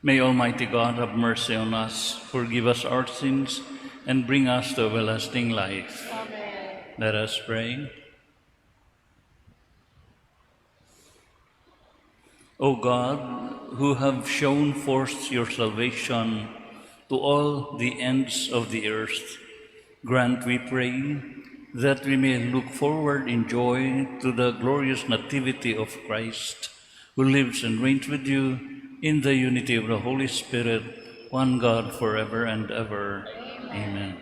May Almighty God have mercy on us, forgive us our sins, and bring us to everlasting life. Amen. Let us pray. O God, who have shown forth your salvation to all the ends of the earth, grant, we pray, that we may look forward in joy to the glorious nativity of Christ, who lives and reigns with you in the unity of the Holy Spirit, one God, forever and ever. Amen.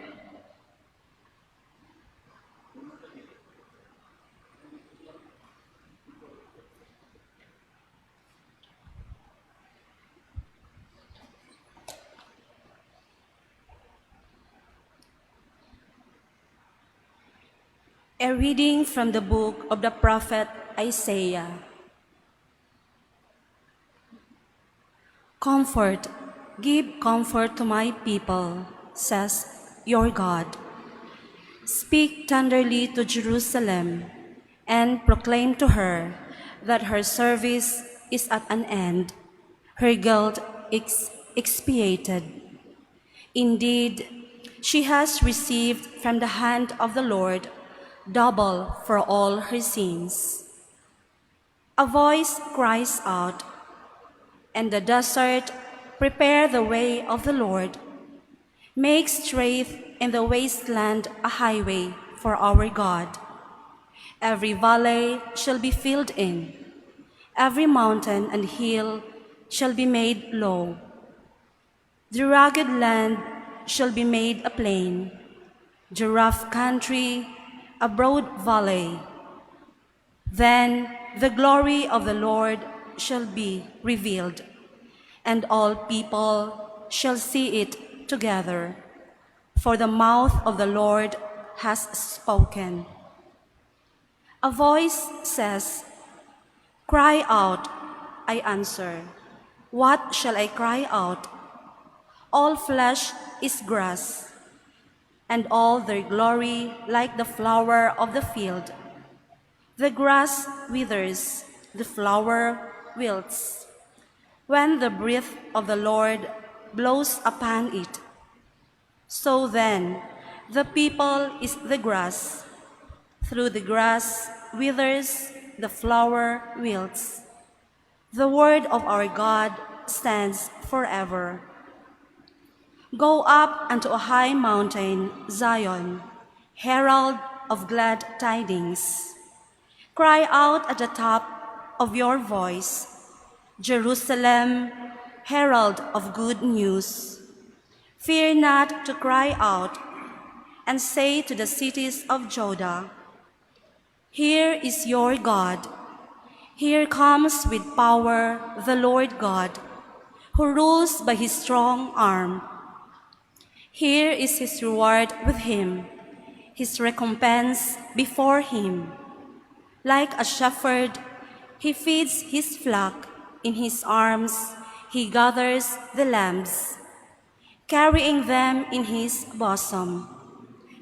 A reading from the book of the prophet Isaiah. Comfort, give comfort to my people, says your God. Speak tenderly to Jerusalem and proclaim to her that her service is at an end, her guilt expiated. Indeed, she has received from the hand of the Lord double for all her sins. A voice cries out, "In the desert, prepare the way of the Lord. Make straight in the wasteland a highway for our God. Every valley shall be filled in, every mountain and hill shall be made low. The rugged land shall be made a plain, the rough country a broad valley. Then the glory of the Lord shall be revealed, and all people shall see it together, for the mouth of the Lord has spoken." A voice says, "Cry out." I answer, "What shall I cry out?" All flesh is grass, and all their glory like the flower of the field. The grass withers, the flower wilts, when the breath of the Lord blows upon it. So then, the people is the grass. Through the grass withers, the flower wilts. The word of our God stands forever. Go up unto a high mountain, Zion, herald of glad tidings. Cry out at the top of your voice, Jerusalem, herald of good news. Fear not to cry out, and say to the cities of Judah, "Here is your God. Here comes with power the Lord God, who rules by his strong arm. Here is his reward with him, his recompense before him. Like a shepherd, he feeds his flock. In his arms he gathers the lambs, carrying them in his bosom,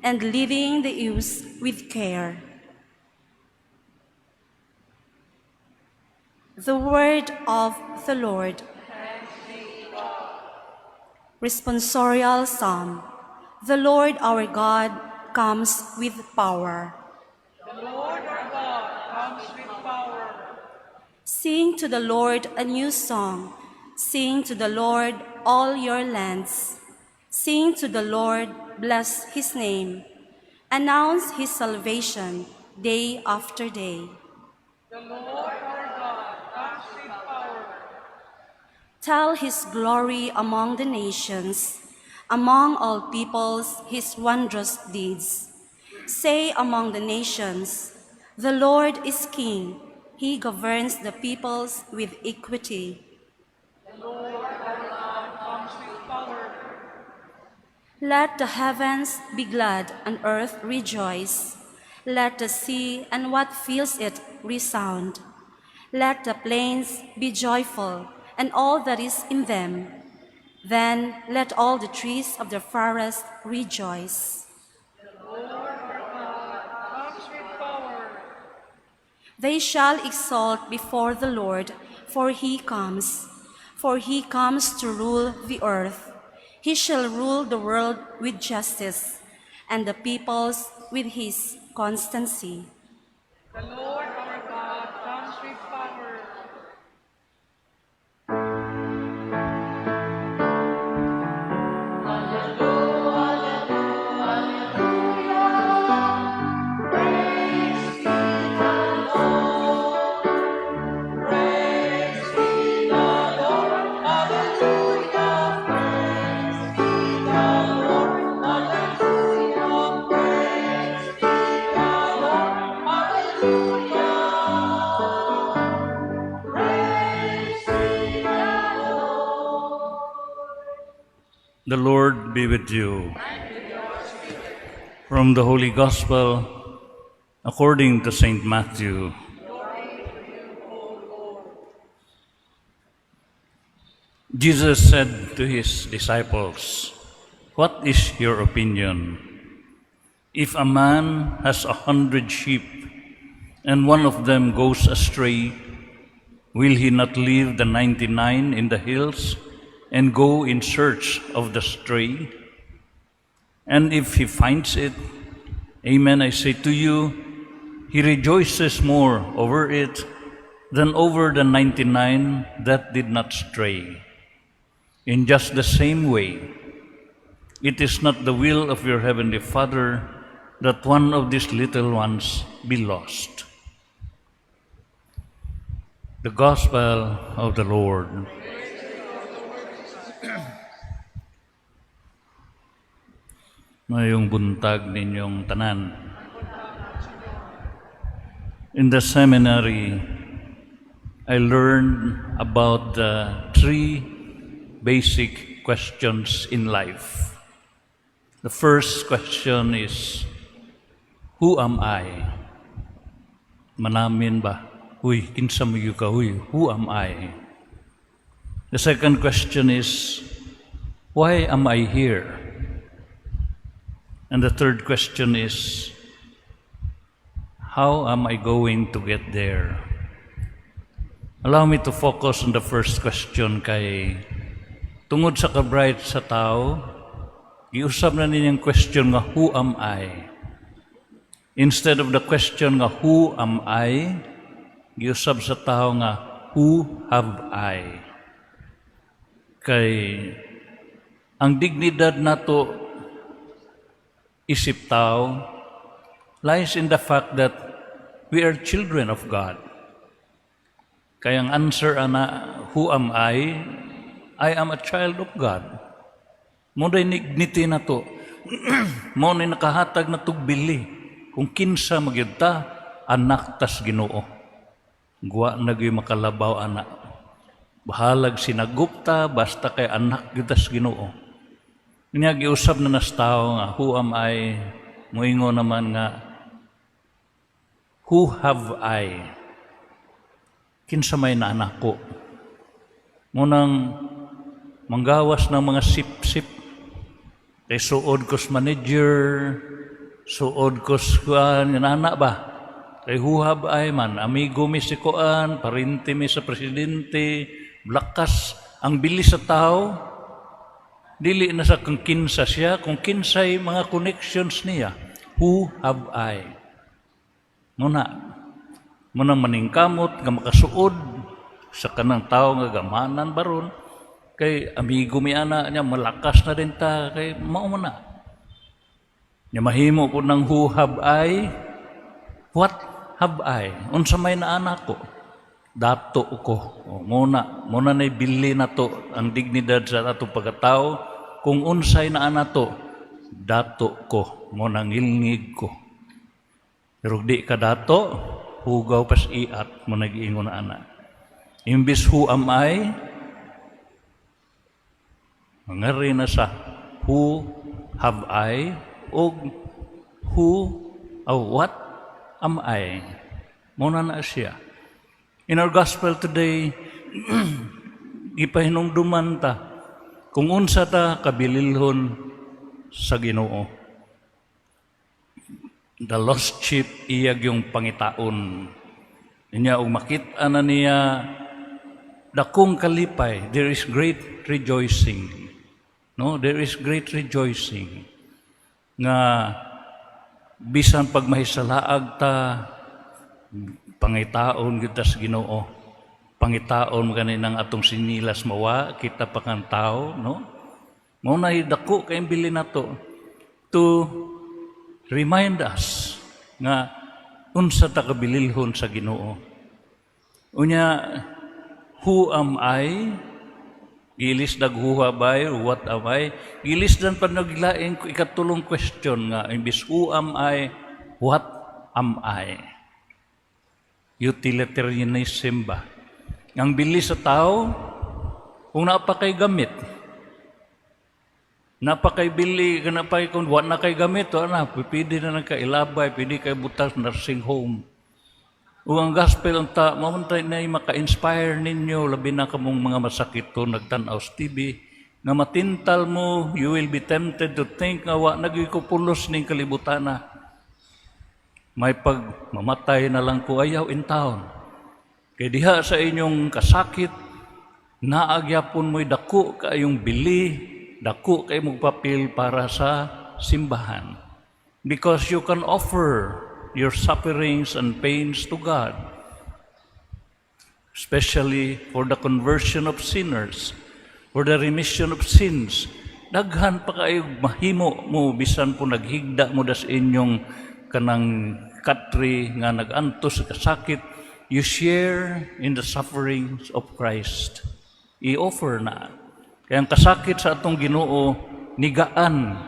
and leading the ewes with care." The word of the Lord. Responsorial Psalm. The Lord our God comes with power. The Lord our God comes with power. Sing to the Lord a new song. Sing to the Lord, all your lands. Sing to the Lord, bless his name. Announce his salvation day after day. The Lord our God comes with power. Tell his glory among the nations, among all peoples his wondrous deeds. Say among the nations, "The Lord is king. He governs the peoples with equity." The Lord our God comes with power. Let the heavens be glad and earth rejoice. Let the sea and what fills it resound. Let the plains be joyful and all that is in them. Then let all the trees of the forest rejoice. The Lord our God comes with power. They shall exult before the Lord, for he comes. for he comes to rule the earth. He shall rule the world with justice, and the peoples with his constancy. The Lord our God comes with power. The Lord be with you. From the Holy Gospel according to Saint Matthew. Jesus said to his disciples, "What is your opinion? If a man has 100 sheep and one of them goes astray, will he not leave the 99 in the hills and go in search of the stray? And if he finds it, amen, I say to you, he rejoices more over it than over the 99 that did not stray. In just the same way, it is not the will of your heavenly Father that one of these little ones be lost." The Gospel of the Lord. Ngayong buntag ninyong tanan. In the seminary, I learned about the 3 basic questions in life. The first question is, who am I? Manamin ba? Huy, kinsa mo yu ka? Huy, who am I? The second question is, why am I here? And the third question is, how am I going to get there? Allow me to focus on the first question kay tungod sa kabright sa tao, giusab na ninyang question nga, who am I? Instead of the question nga, who am I? Giusab sa tao nga, who have I? Kay ang dignidad nato isip tao lies in the fact that we are children of God. Kaya ang answer ana, who am I? I am a child of God. Mo day dignity na to. Mo ni nakahatag na tugbili. Kung kinsa magyud ta, anak tas Ginoo. Guwa na gyud makalabaw anak. Bahalag sinagupta basta kay anak gyud tas Ginoo. Niya giusab na nas tao nga, who am I? Moingo naman nga, who have I? Kinsa may na anak ko? Munang manggawas ng mga sip-sip. Kay suod kos manager, suod kos kuan, anak ba? Kay who have I man? Amigo mi si kuan, parinti mi sa presidente, lakas ang bilis sa tao. Dili na sa kung kinsa siya, kung kinsay mga connections niya. Who have I? Muna maningkamot nga makasuod sa kanang tao nga gamanan baron kay amigo mi ana niya malakas na din ta kay mao na. Nya mahimo ko ng who have I? What have I? Unsa may na anak ko? Dato ko. Muna na bili na to ang dignidad sa ato pagkatao. Kung unsay na to, dato ko. Muna ngilngig ko. Pero di ka dato, hugaw pas iat mo nag-iingon na anak. Imbis who am I? Mangari na sa who have I? O what am I? Muna na siya. In our gospel today, ipahinungduman ta kung unsa ta kabililhon sa Ginoo. The lost sheep iyag yung pangitaon. Niya og makita na niya dakong kalipay, there is great rejoicing. No, there is great rejoicing nga bisan pag mahisalaag ta pangitaon kita sa Ginoo. Pangitaon ganinang atong sinilas mawa kita pa kang tao, no? Mao na dako kay bilin nato to remind us nga unsa ta kabililhon sa Ginoo. Unya, who am I? Gilis daghuhabay, what am I? Gilis dan pa naglaing ikatulong question nga, imbis who am I, what am I? Utilitarianism ba? Ang bilis sa tao, kung napakay gamit, napakay bili, napakay kung wala na kay gamit, wala na, pwede na nagkailabay, pwede kay butas nursing home. O ang gospel, mamantay na maka-inspire ninyo, labi na kamong mga masakit to, nagtanaw sa TV, nga matintal mo, you will be tempted to think nga wa nagikupulos ning kalibutan na. May pag mamatay na lang ko ayaw in town. Kaya diha sa inyong kasakit, naagyapon mo'y dako kayong bili, dako kay mong papel para sa simbahan. Because you can offer your sufferings and pains to God, especially for the conversion of sinners, for the remission of sins. Daghan pa kayo mahimo mo, bisan po naghigda mo das inyong kanang katri nga nagantos sa kasakit, you share in the sufferings of Christ. I-offer na. Kaya ang kasakit sa atong Ginoo, nigaan,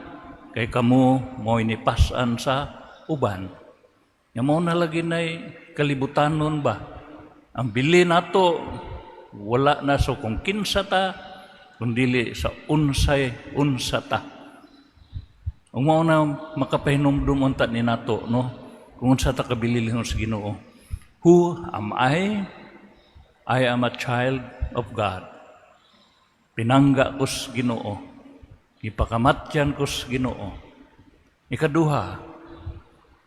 kay kamo mo'y nipasan sa uban. Nga mo na lagi na'y kalibutanon ba? Ang bili nato, wala na so kung kinsa ta, kundili sa unsa ta. Ang mo na makapahinumdum unta ni nato, no? Kung unsa ta kabililhon sa Ginoo. Who am I? I am a child of God. Pinangga ko sa Ginoo. Ipakamatyan ko sa Ginoo. Ikaduha,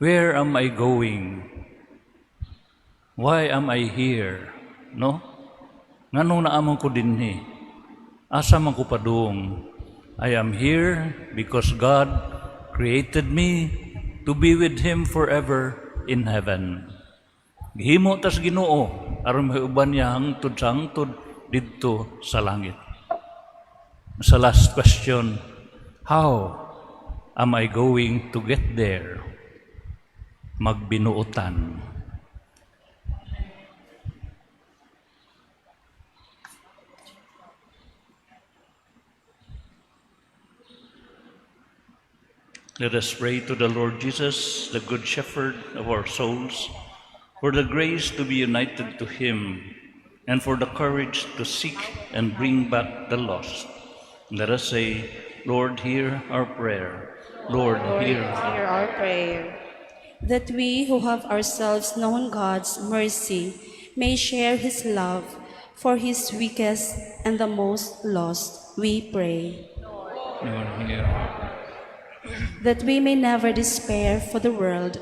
where am I going? Why am I here? No? Nganong naamon ko dinhi? Asa man ko padung? I am here because God created me to be with Him forever in heaven. Gihimo tas Ginoo aron mauban niya hangtod sa hangtod didto sa langit. Sa last question, how am I going to get there? Magbinuotan. Let us pray to the Lord Jesus, the Good Shepherd of our souls, for the grace to be united to Him and for the courage to seek and bring back the lost. Let us say, Lord, hear our prayer. Lord, hear our prayer. That we who have ourselves known God's mercy may share His love for His weakest and the most lost, we pray. Lord, hear. That we may never despair for the world,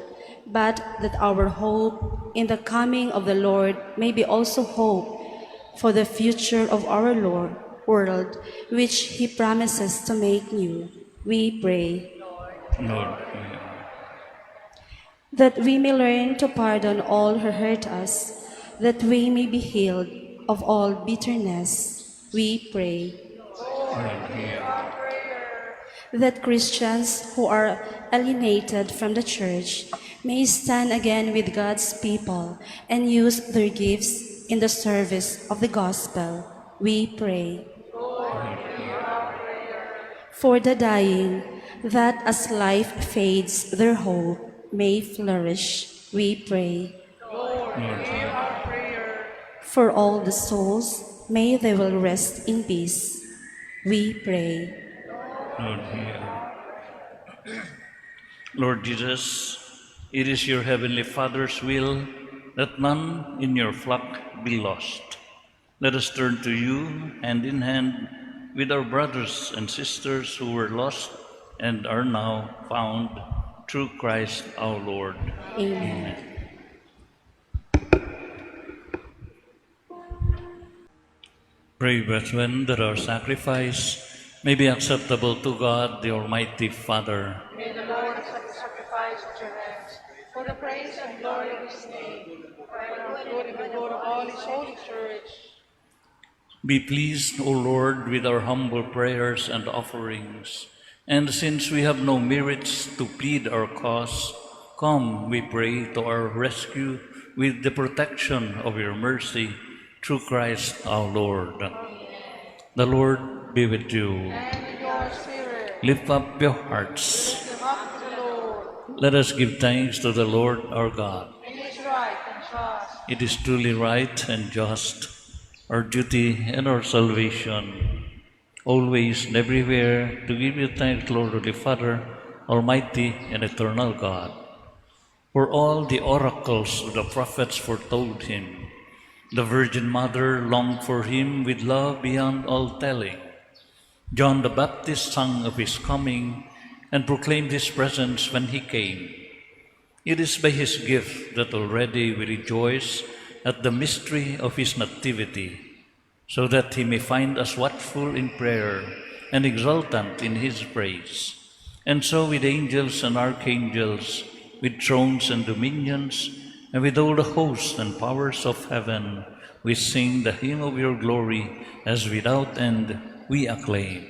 but that our hope in the coming of the Lord may be also hope for the future of our world, which He promises to make new, we pray. Lord, hear. That we may learn to pardon all who hurt us, that we may be healed of all bitterness, we pray. Lord, hear. That Christians who are alienated from the church may stand again with God's people and use their gifts in the service of the gospel, we pray. For the dying, that as life fades, their hope may flourish, we pray. Lord, hear. For all the souls, may they will rest in peace, we pray. Lord, hear. Lord Jesus, it is your heavenly Father's will that none in your flock be lost. Let us turn to you hand in hand with our brothers and sisters who were lost and are now found through Christ our Lord. Amen. Pray, brethren, that our sacrifice may be acceptable to God, the Almighty Father. May the Lord accept the sacrifice at your hands, for the praise and glory of his name, for our good and the good of all his holy church. Be pleased, O Lord, with our humble prayers and offerings. And since we have no merits to plead our cause, come, we pray, to our rescue with the protection of your mercy, through Christ our Lord. The Lord be with you. And with your spirit, Lift up your hearts. lift them up to the Lord. Let us give thanks to the Lord our God. It is right and just. It is truly right and just, our duty and our salvation, always and everywhere, to give you thanks, Lord, Holy Father, Almighty and eternal God. For all the oracles of the prophets foretold him, the Virgin Mother longed for him with love beyond all telling. John the Baptist sang of his coming and proclaimed his presence when he came. It is by his gift that already we rejoice at the mystery of his nativity, so that he may find us watchful in prayer and exultant in his praise. And so with angels and archangels, with thrones and dominions, and with all the hosts and powers of heaven, we sing the hymn of your glory, as without end we acclaim.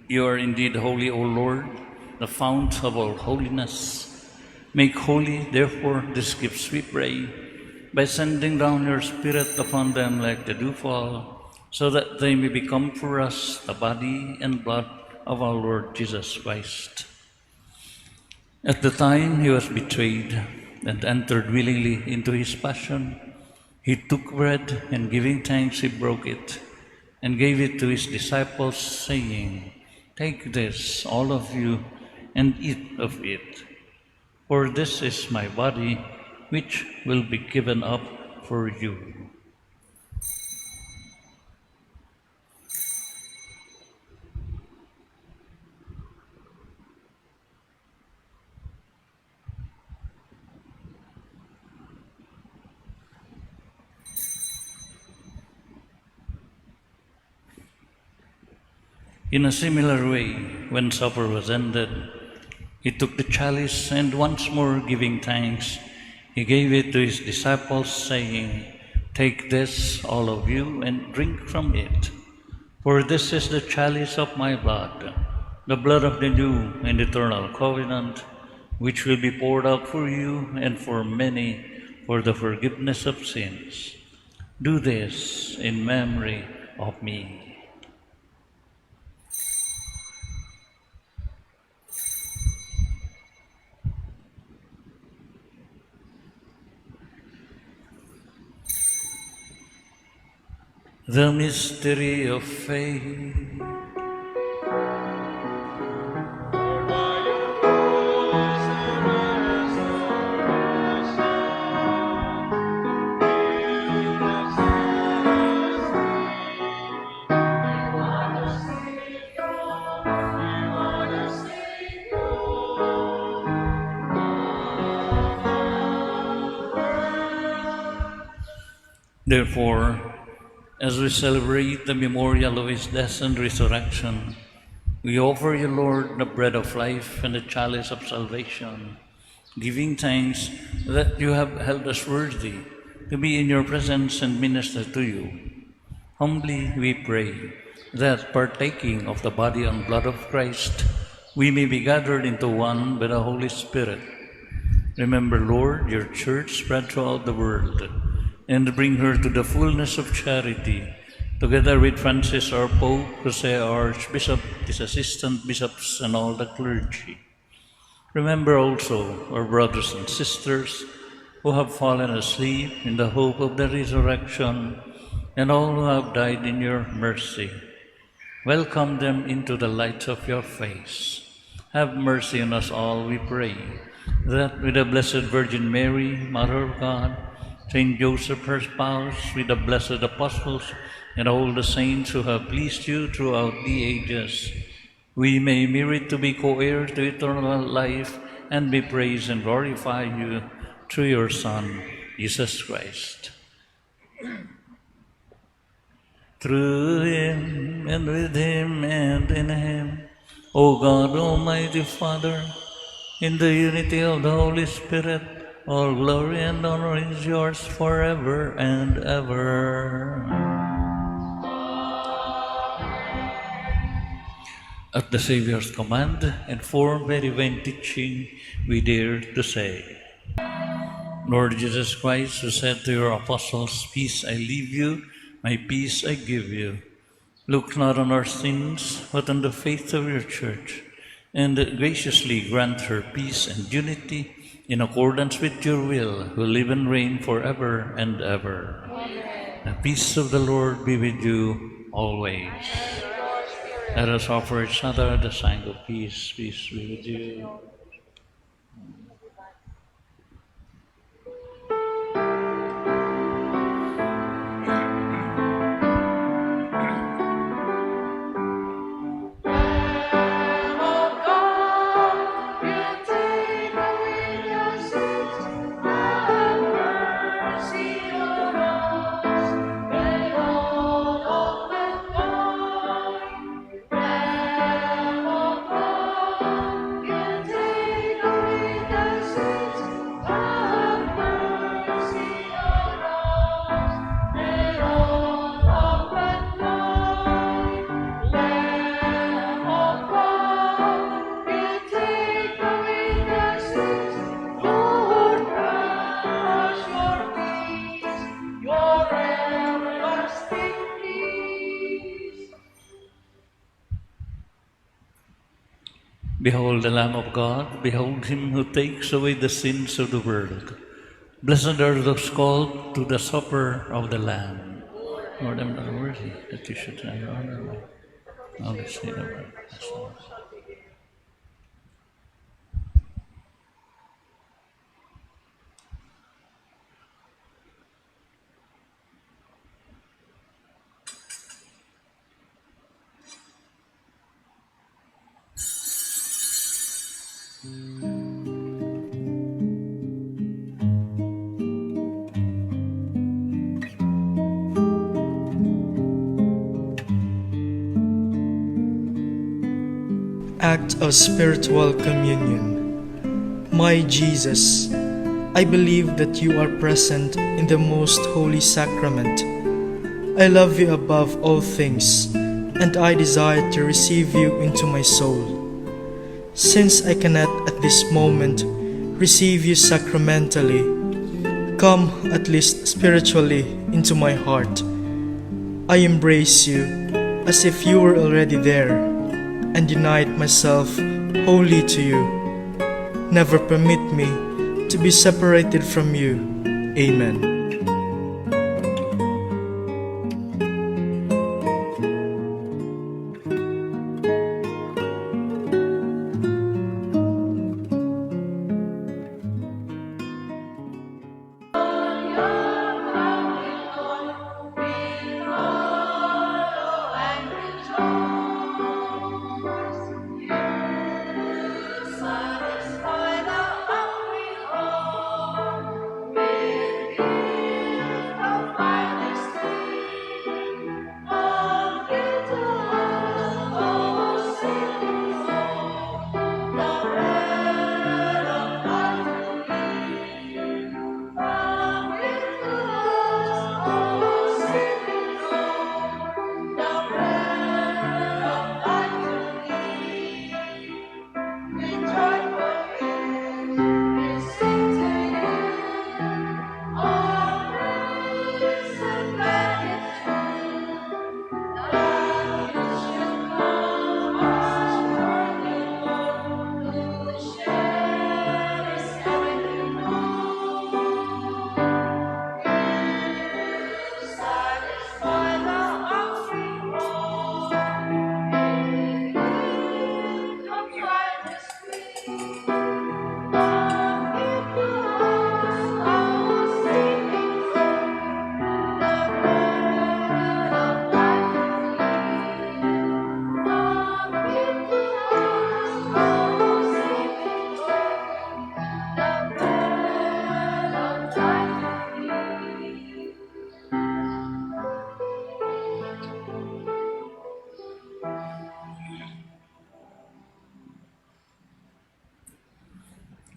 You are indeed holy, O Lord, the fount of all holiness. Make holy, therefore, these gifts, we pray, by sending down your Spirit upon them like the dewfall, so that they may become for us the body and blood of our Lord Jesus Christ. At the time he was betrayed and entered willingly into his passion, he took bread, and giving thanks, he broke it and gave it to his disciples, saying, "Take this, all of you, and eat of it. For this is my body, which will be given up for you." In a similar way, when supper was ended, he took the chalice, and once more giving thanks, he gave it to his disciples, saying, "Take this, all of you, and drink from it. For this is the chalice of my blood, the blood of the new and eternal covenant, which will be poured out for you and for many for the forgiveness of sins. Do this in memory of me." The mystery of faith. Therefore, as we celebrate the memorial of his death and resurrection, We offer you, Lord, the bread of life and the chalice of salvation, giving thanks that you have held us worthy to be in your presence and minister to you. Humbly we pray that, partaking of the body and blood of Christ, we may be gathered into one by the Holy Spirit. Remember, Lord, your church spread throughout the world, and bring her to the fullness of charity, together with Francis our Pope, Jose our Archbishop, his assistant bishops, and all the clergy. Remember also our brothers and sisters who have fallen asleep in the hope of the resurrection, and all who have died in your mercy. Welcome them into the light of your face. Have mercy on us all, we pray, that with the Blessed Virgin Mary, Mother of God, Saint Joseph, her spouse, with the blessed apostles, and all the saints who have pleased you throughout the ages, we may merit to be co-heirs to eternal life and be praised and glorify you through your Son, Jesus Christ. Through him, and with him, and in him, O God, Almighty Father, in the unity of the Holy Spirit, all glory and honor is yours forever and ever. At the Savior's command, informed by divine teaching, we dare to say, Lord Jesus Christ, who said to your apostles, "Peace I leave you, my peace I give you," look not on our sins, but on the faith of your church, and graciously grant her peace and unity in accordance with your will, who live and reign forever and ever. Amen. The peace of the Lord be with you always. Let us offer each other the sign of peace. Peace be with you. Behold the Lamb of God, behold him who takes away the sins of the world. Blessed are those called to the supper of the Lamb. Lord, I'm not worthy that you should honor me. Now let's say the word. Act of Spiritual Communion. My Jesus, I believe that you are present in the most holy sacrament. I love you above all things, and I desire to receive you into my soul. Since I cannot at this moment receive you sacramentally, come at least spiritually into my heart. I embrace you as if you were already there, and unite myself wholly to you. Never permit me to be separated from you. Amen. Satisfy the hungry heart with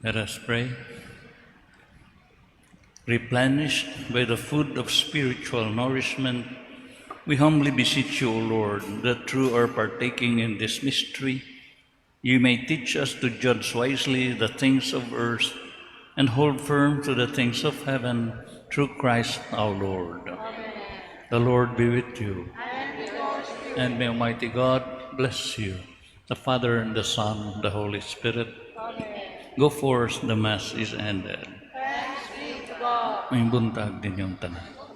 Let us pray. Replenished by the food of spiritual nourishment, we humbly beseech you, O Lord, that through our partaking in this mystery, you may teach us to judge wisely the things of earth and hold firm to the things of heaven through Christ our Lord. Amen. The Lord be with you. And may Almighty God bless you, the Father and the Son, and the Holy Spirit. Amen. Go forth, the Mass is ended. Thanks be to God. May buntag din yung tanan.